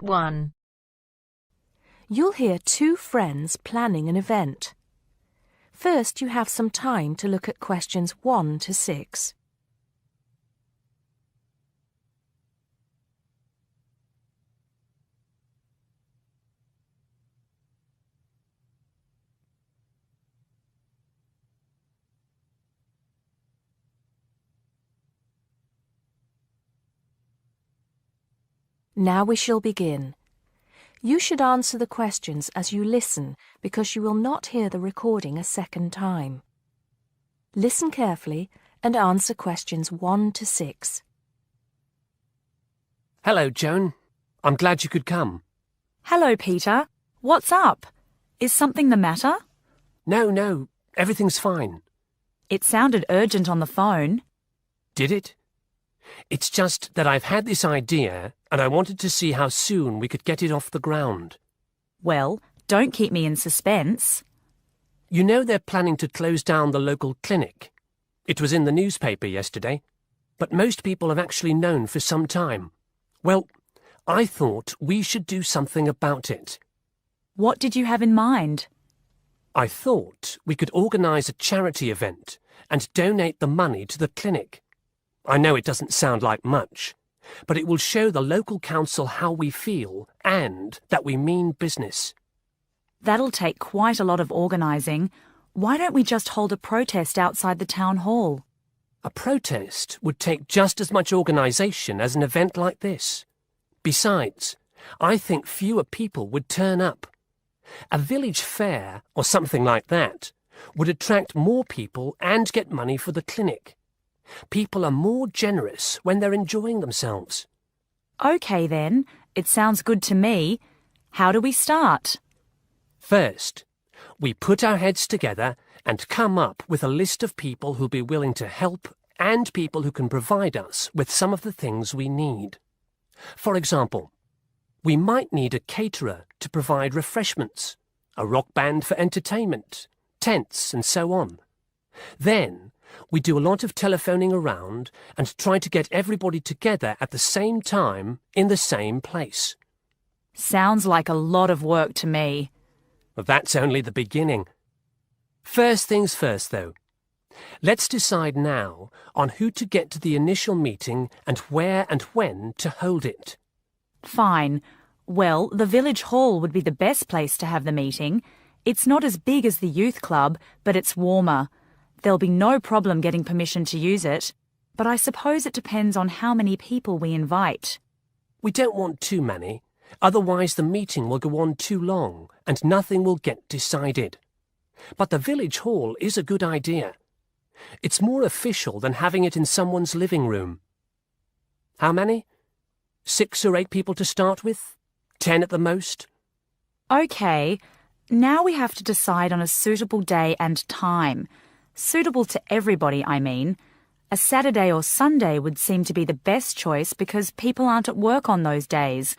1. You'll hear two friends planning an event. First, you have some time to look at questions 1 to 6. Now we shall begin. You should answer the questions as you listen because you will not hear the recording a second time. Listen carefully and answer questions 1 to 6. Hello, Joan. I'm glad you could come. Hello, Peter. What's up? Is something the matter? No, everything's fine. It sounded urgent on the phone. Did it? It's just that I've had this idea and I wanted to see how soon we could get it off the ground. Well, don't keep me in suspense. You know they're planning to close down the local clinic. It was in the newspaper yesterday, but most people have actually known for some time. Well, I thought we should do something about it. What did you have in mind? I thought we could organise a charity event and donate the money to the clinic. I know it doesn't sound like much, but it will show the local council how we feel and that we mean business. That'll take quite a lot of organising. Why don't we just hold a protest outside the town hall? A protest would take just as much organisation as an event like this. Besides, I think fewer people would turn up. A village fair or something like that would attract more people and get money for the clinic. People are more generous when they're enjoying themselves. OK then, it sounds good to me. How do we start? First, we put our heads together and come up with a list of people who'll be willing to help and people who can provide us with some of the things we need. For example, we might need a caterer to provide refreshments, a rock band for entertainment, tents and so on. Then, we do a lot of telephoning around and try to get everybody together at the same time in the same place. Sounds like a lot of work to me. Well, that's only the beginning. First things first, though. Let's decide now on who to get to the initial meeting and where and when to hold it. Fine. Well, the village hall would be the best place to have the meeting. It's not as big as the youth club, but it's warmer. There'll be no problem getting permission to use it, but I suppose it depends on how many people we invite. We don't want too many, otherwise the meeting will go on too long and nothing will get decided. But the village hall is a good idea. It's more official than having it in someone's living room. How many? 6 or 8 people to start with? 10 at the most? OK, now we have to decide on a suitable day and time. Suitable to everybody, I mean. A Saturday or Sunday would seem to be the best choice because people aren't at work on those days.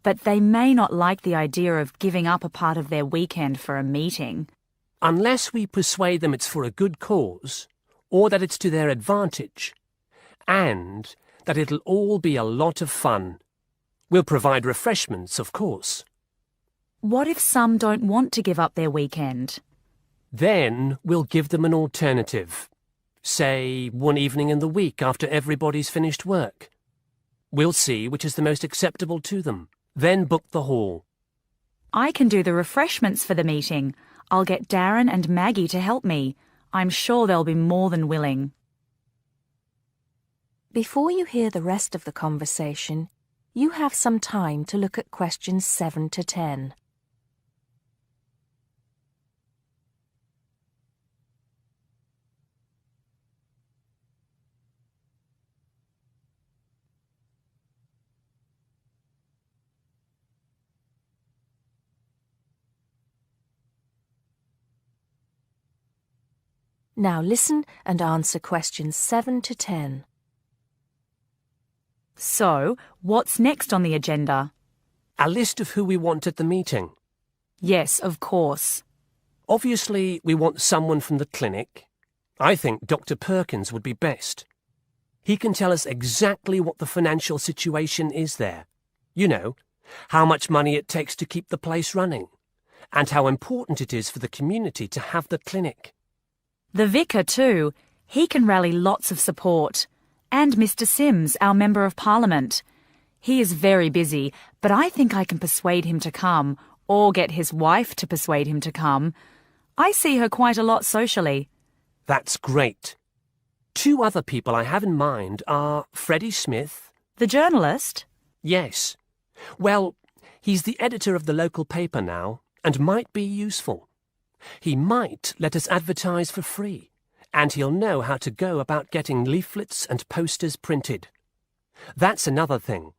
But they may not like the idea of giving up a part of their weekend for a meeting. Unless we persuade them it's for a good cause, or that it's to their advantage, and that it'll all be a lot of fun. We'll provide refreshments, of course. What if some don't want to give up their weekend? Then we'll give them an alternative. Say, one evening in the week after everybody's finished work. We'll see which is the most acceptable to them. Then book the hall. I can do the refreshments for the meeting. I'll get Darren and Maggie to help me. I'm sure they'll be more than willing. Before you hear the rest of the conversation, you have some time to look at questions 7 to 10. Now listen and answer questions 7 to 10. So, what's next on the agenda? A list of who we want at the meeting. Yes, of course. Obviously, we want someone from the clinic. I think Dr. Perkins would be best. He can tell us exactly what the financial situation is there. You know, how much money it takes to keep the place running, and how important it is for the community to have the clinic. The vicar too. He can rally lots of support. And Mr. Sims, our Member of Parliament. He is very busy, but I think I can persuade him to come, or get his wife to persuade him to come. I see her quite a lot socially. That's great. 2 other people I have in mind are Freddie Smith. The journalist? Yes. Well, he's the editor of the local paper now, and might be useful. He might let us advertise for free, and he'll know how to go about getting leaflets and posters printed. That's another thing.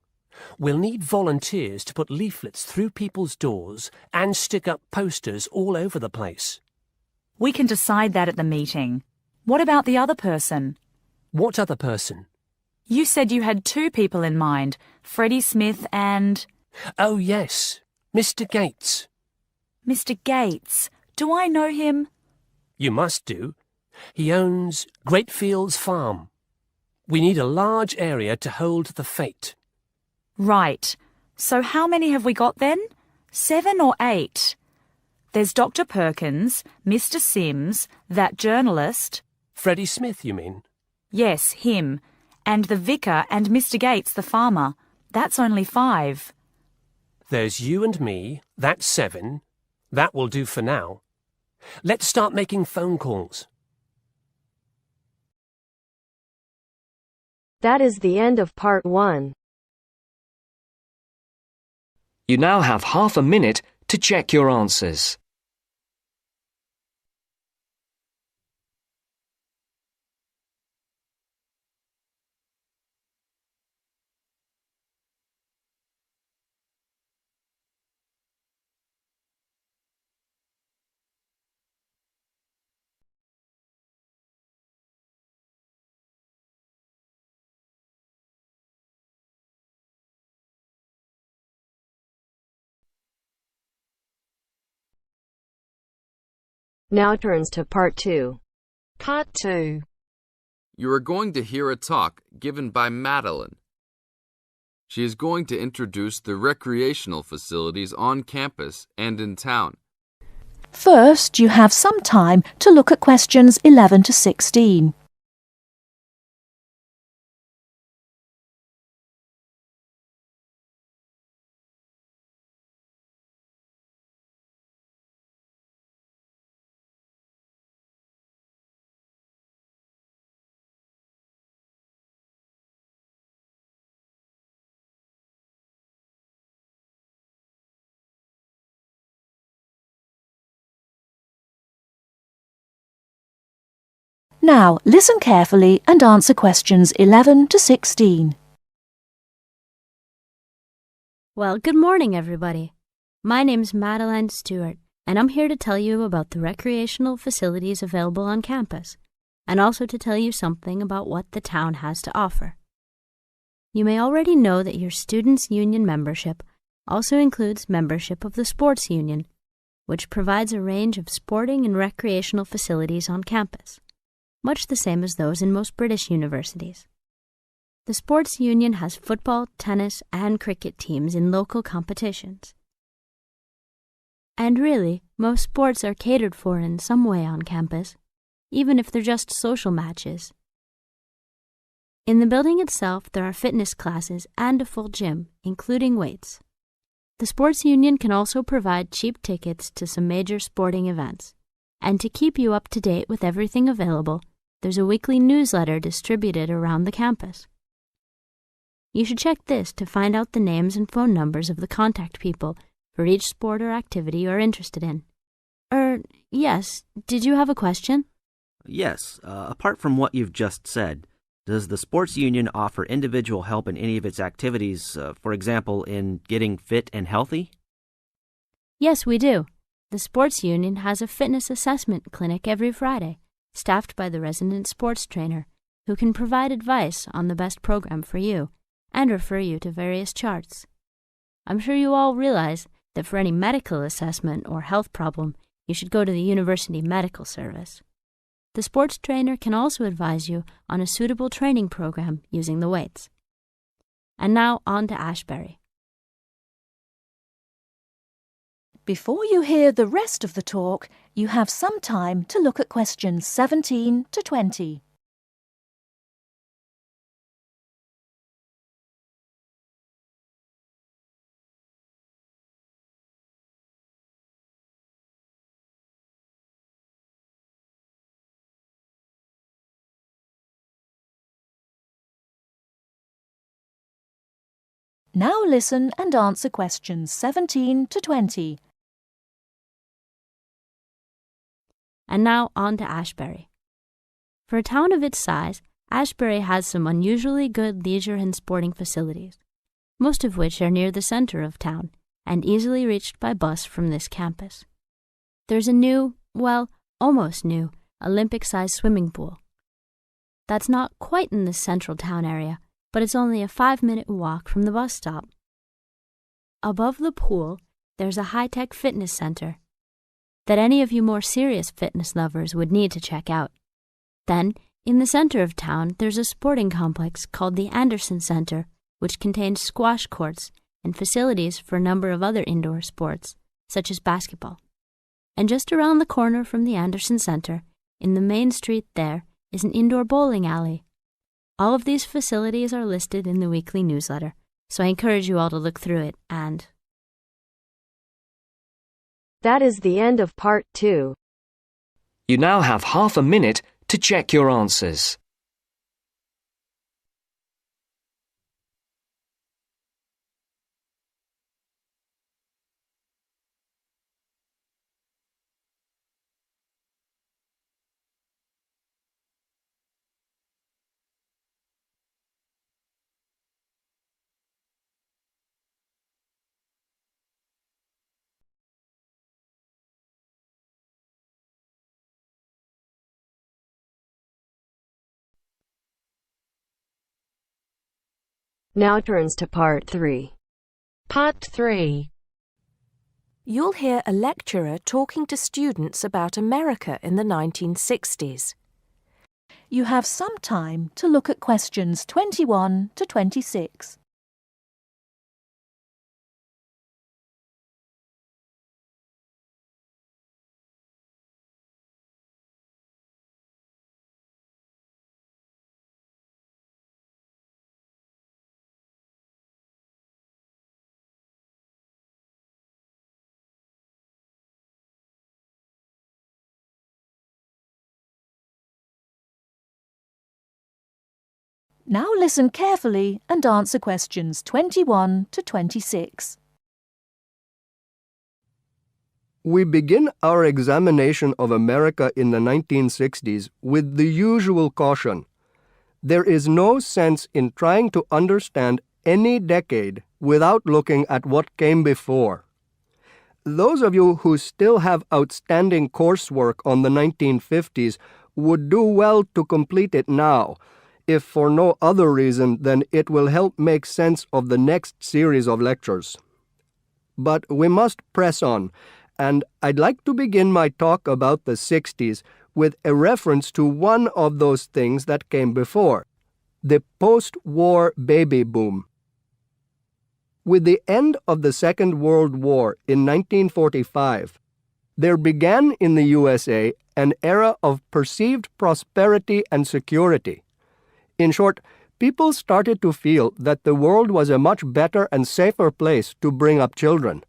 We'll need volunteers to put leaflets through people's doors and stick up posters all over the place. We can decide that at the meeting. What about the other person? What other person? You said you had 2 people in mind, Freddie Smith and... Oh, yes, Mr. Gates. Mr. Gates. Do I know him? You must do. He owns Greatfields Farm. We need a large area to hold the fete. Right. So how many have we got then? 7 or 8? There's Dr. Perkins, Mr. Sims, that journalist... Freddie Smith, you mean? Yes, him. And the vicar and Mr. Gates, the farmer. That's only 5. There's you and me. That's 7. That will do for now. Let's start making phone calls. That is the end of part 1. You now have half a minute to check your answers. Now turns to part 2. Part 2. You are going to hear a talk given by Madeline. She is going to introduce the recreational facilities on campus and in town. First, you have some time to look at questions 11 to 16. Now, listen carefully and answer questions 11 to 16. Well, good morning, everybody. My name's Madeline Stewart, and I'm here to tell you about the recreational facilities available on campus, and also to tell you something about what the town has to offer. You may already know that your students' union membership also includes membership of the sports union, which provides a range of sporting and recreational facilities on campus, much the same as those in most British universities. The sports union has football, tennis, and cricket teams in local competitions. And really, most sports are catered for in some way on campus, even if they're just social matches. In the building itself, there are fitness classes and a full gym, including weights. The sports union can also provide cheap tickets to some major sporting events. And to keep you up to date with everything available, there's a weekly newsletter distributed around the campus. You should check this to find out the names and phone numbers of the contact people for each sport or activity you're interested in. Yes, did you have a question? Yes, apart from what you've just said, does the sports union offer individual help in any of its activities, for example, in getting fit and healthy? Yes, we do. The sports union has a fitness assessment clinic every Friday, staffed by the resident sports trainer, who can provide advice on the best program for you and refer you to various charts. I'm sure you all realize that for any medical assessment or health problem, you should go to the University Medical Service. The sports trainer can also advise you on a suitable training program using the weights. And now on to Ashbury. Before you hear the rest of the talk, you have some time to look at questions 17 to 20. Now listen and answer questions 17 to 20. And now on to Ashbury. For a town of its size, Ashbury has some unusually good leisure and sporting facilities, most of which are near the center of town and easily reached by bus from this campus. There's a new, well, almost new, Olympic-sized swimming pool. That's not quite in the central town area, but it's only a 5-minute walk from the bus stop. Above the pool, there's a high-tech fitness center that any of you more serious fitness lovers would need to check out. Then, in the center of town, there's a sporting complex called the Anderson Center, which contains squash courts and facilities for a number of other indoor sports, such as basketball. And just around the corner from the Anderson Center, in the main street there, is an indoor bowling alley. All of these facilities are listed in the weekly newsletter, so I encourage you all to look through it and... That is the end of part 2. You now have half a minute to check your answers. Now turns to part 3. Part 3. You'll hear a lecturer talking to students about America in the 1960s. You have some time to look at questions 21 to 26. Now listen carefully and answer questions 21 to 26. We begin our examination of America in the 1960s with the usual caution. There is no sense in trying to understand any decade without looking at what came before. Those of you who still have outstanding coursework on the 1950s would do well to complete it now, if for no other reason than it will help make sense of the next series of lectures. But we must press on, and I'd like to begin my talk about the 60s with a reference to one of those things that came before, the post-war baby boom. With the end of the Second World War in 1945, there began in the USA an era of perceived prosperity and security. In short, people started to feel that the world was a much better and safer place to bring up children.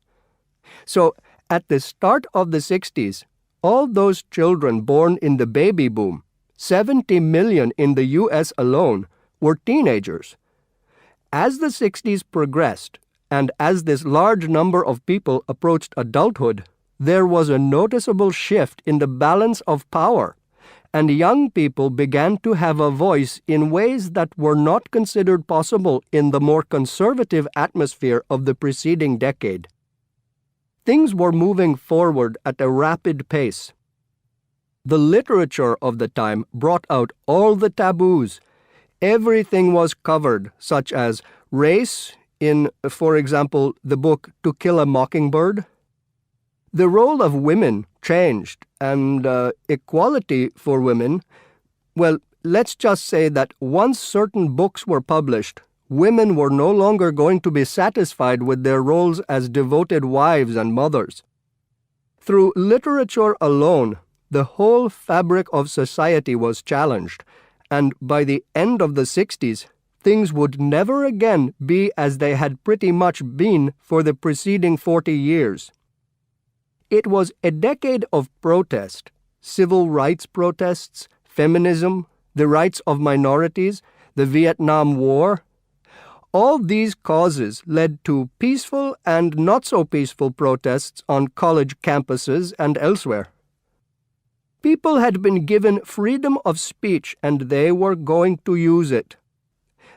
So, at the start of the 60s, all those children born in the baby boom, 70 million in the US alone, were teenagers. As the 60s progressed, and as this large number of people approached adulthood, there was a noticeable shift in the balance of power, and young people began to have a voice in ways that were not considered possible in the more conservative atmosphere of the preceding decade. Things were moving forward at a rapid pace. The literature of the time brought out all the taboos. Everything was covered, such as race in, for example, the book To Kill a Mockingbird. The role of women changed, and equality for women, well, let's just say that once certain books were published, women were no longer going to be satisfied with their roles as devoted wives and mothers. Through literature alone, the whole fabric of society was challenged, and by the end of the 60s, things would never again be as they had pretty much been for the preceding 40 years. It was a decade of protest, civil rights protests, feminism, the rights of minorities, the Vietnam War. All these causes led to peaceful and not so peaceful protests on college campuses and elsewhere. People had been given freedom of speech and they were going to use it.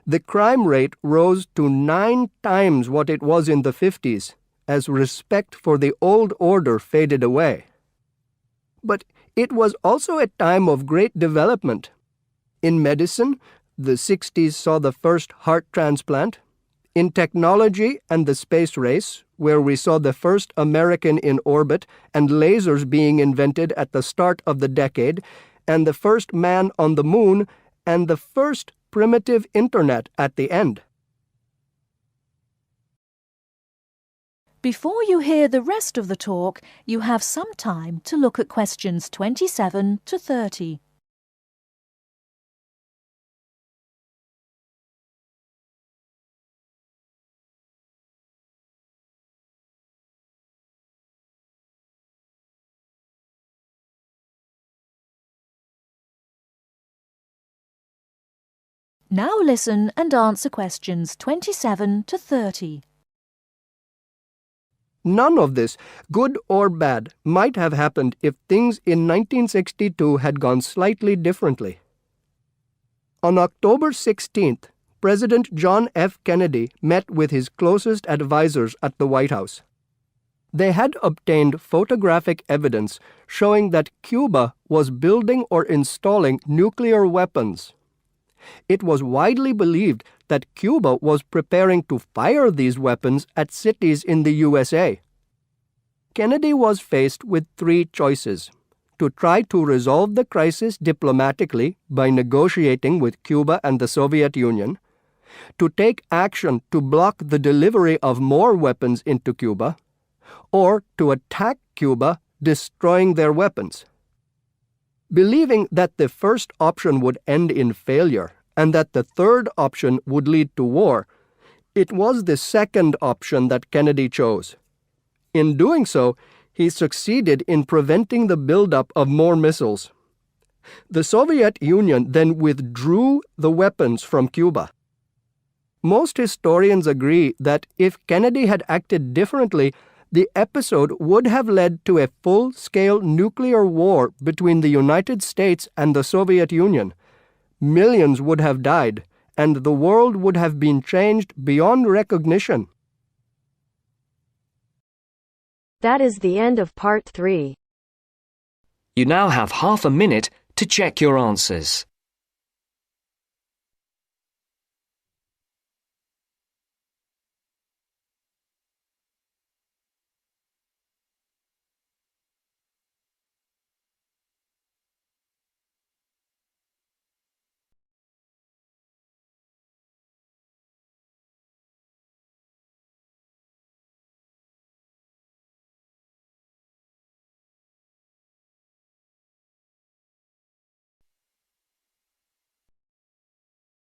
The crime rate rose to 9 times what it was in the 50s, as respect for the old order faded away. But it was also a time of great development. In medicine, the 60s saw the first heart transplant. In technology and the space race, where we saw the first American in orbit and lasers being invented at the start of the decade, and the first man on the moon, and the first primitive internet at the end. Before you hear the rest of the talk, you have some time to look at questions 27 to 30. Now listen and answer questions 27 to 30. None of this, good or bad, might have happened if things in 1962 had gone slightly differently. On October 16th, President John F. Kennedy met with his closest advisors at the White House. They had obtained photographic evidence showing that Cuba was building or installing nuclear weapons. It was widely believed that Cuba was preparing to fire these weapons at cities in the USA. Kennedy was faced with 3 choices: to try to resolve the crisis diplomatically by negotiating with Cuba and the Soviet Union, to take action to block the delivery of more weapons into Cuba, or to attack Cuba, destroying their weapons. Believing that the first option would end in failure and that the third option would lead to war, it was the second option that Kennedy chose. In doing so, he succeeded in preventing the buildup of more missiles. The Soviet Union then withdrew the weapons from Cuba. Most historians agree that if Kennedy had acted differently, the episode would have led to a full-scale nuclear war between the United States and the Soviet Union. Millions would have died, and the world would have been changed beyond recognition. That is the end of part 3. You now have half a minute to check your answers.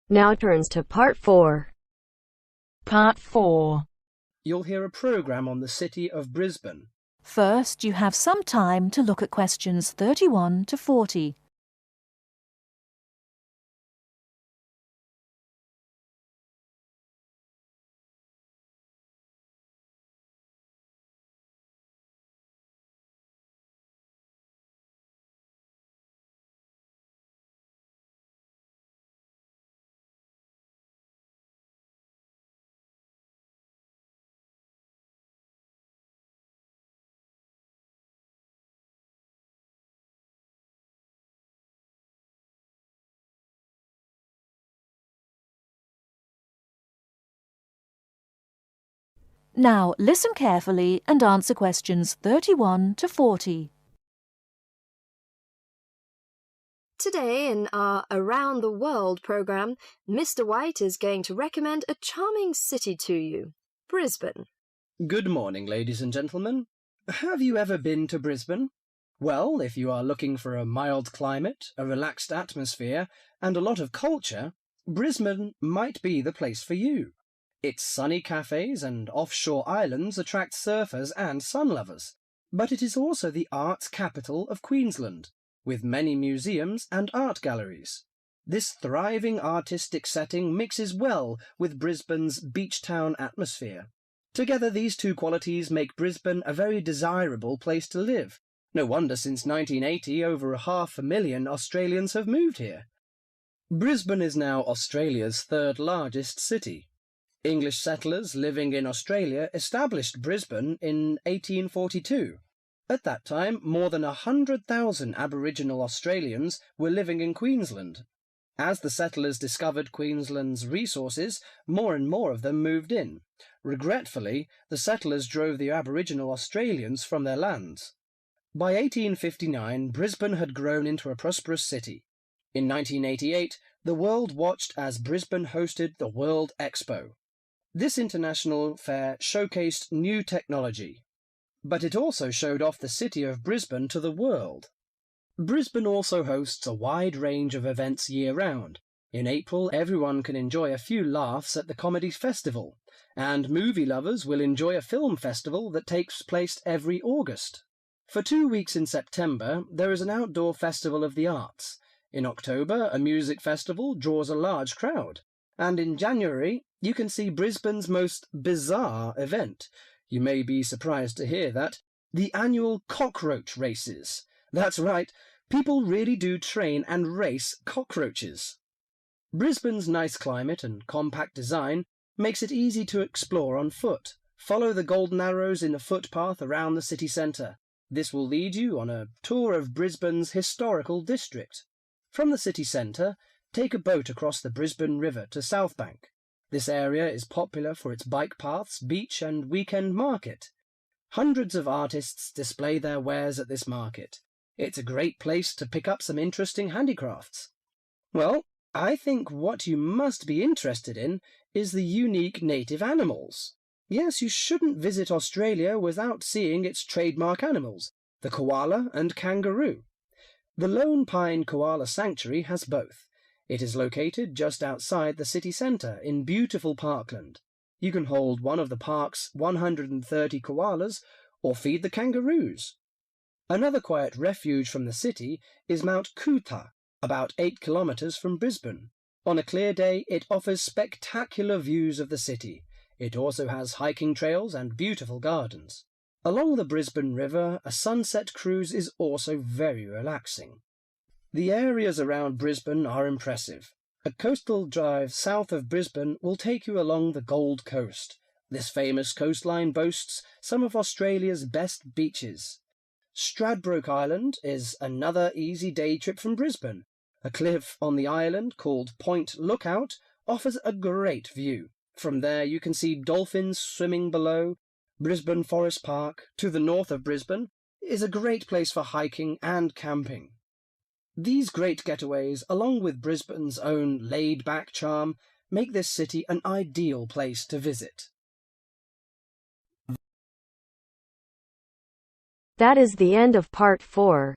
Now turns to part 4. Part 4. You'll hear a program on the city of Brisbane. First, you have some time to look at questions 31 to 40. Now listen carefully and answer questions 31 to 40. Today in our Around the World program, Mr. White is going to recommend a charming city to you, Brisbane. Good morning, ladies and gentlemen. Have you ever been to Brisbane? Well, if you are looking for a mild climate, a relaxed atmosphere, and a lot of culture, Brisbane might be the place for you. Its sunny cafes and offshore islands attract surfers and sun lovers, but it is also the arts capital of Queensland, with many museums and art galleries. This thriving artistic setting mixes well with Brisbane's beach town atmosphere. Together, these two qualities make Brisbane a very desirable place to live. No wonder since 1980 over 500,000 Australians have moved here. Brisbane is now Australia's third largest city. English settlers living in Australia established Brisbane in 1842. At that time, more than 100,000 Aboriginal Australians were living in Queensland. As the settlers discovered Queensland's resources, more and more of them moved in. Regretfully, the settlers drove the Aboriginal Australians from their lands. By 1859, Brisbane had grown into a prosperous city. In 1988, the world watched as Brisbane hosted the World Expo. This international fair showcased new technology, but it also showed off the city of Brisbane to the world. Brisbane also hosts a wide range of events year-round. In April, everyone can enjoy a few laughs at the Comedy Festival, and movie lovers will enjoy a film festival that takes place every August. For 2 weeks in September, there is an outdoor festival of the arts. In October, a music festival draws a large crowd. And in January, you can see Brisbane's most bizarre event. You may be surprised to hear that. The annual cockroach races. That's right, people really do train and race cockroaches. Brisbane's nice climate and compact design makes it easy to explore on foot. Follow the golden arrows in a footpath around the city centre. This will lead you on a tour of Brisbane's historical district. From the city centre, take a boat across the Brisbane River to South Bank. This area is popular for its bike paths, beach and weekend market. Hundreds of artists display their wares at this market. It's a great place to pick up some interesting handicrafts. Well, I think what you must be interested in is the unique native animals. Yes, you shouldn't visit Australia without seeing its trademark animals, the koala and kangaroo. The Lone Pine Koala Sanctuary has both. It is located just outside the city centre in beautiful parkland. You can hold one of the park's 130 koalas or feed the kangaroos. Another quiet refuge from the city is Mount Coot-tha, about 8 kilometres from Brisbane. On a clear day, it offers spectacular views of the city. It also has hiking trails and beautiful gardens. Along the Brisbane River, a sunset cruise is also very relaxing. The areas around Brisbane are impressive. A coastal drive south of Brisbane will take you along the Gold Coast. This famous coastline boasts some of Australia's best beaches. Stradbroke Island is another easy day trip from Brisbane. A cliff on the island called Point Lookout offers a great view. From there you can see dolphins swimming below. Brisbane Forest Park, to the north of Brisbane, is a great place for hiking and camping. These great getaways, along with Brisbane's own laid-back charm, make this city an ideal place to visit. That is the end of part 4.